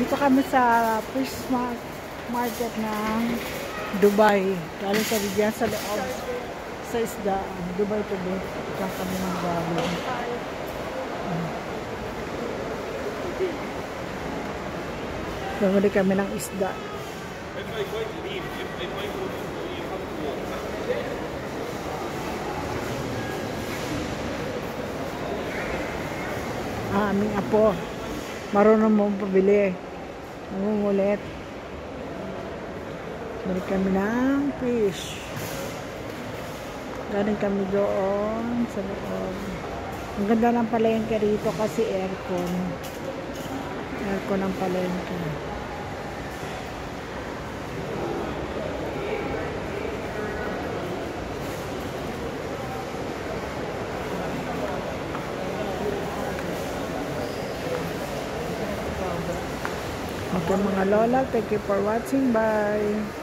Dito kami sa fish market ng Dubai. Galing kami dyan sa loob sa isda. Dubai to be. Diyan kami ng galing. Bumili kami ng isda. Aming apo. Marunong mong pabili. Nangungulit. Balik kami ng fish. Galing kami doon sa loob. Ang ganda ng palengke rito kasi aircon. Aircon ang palengke. Okay mga lola, thank you for watching. Bye!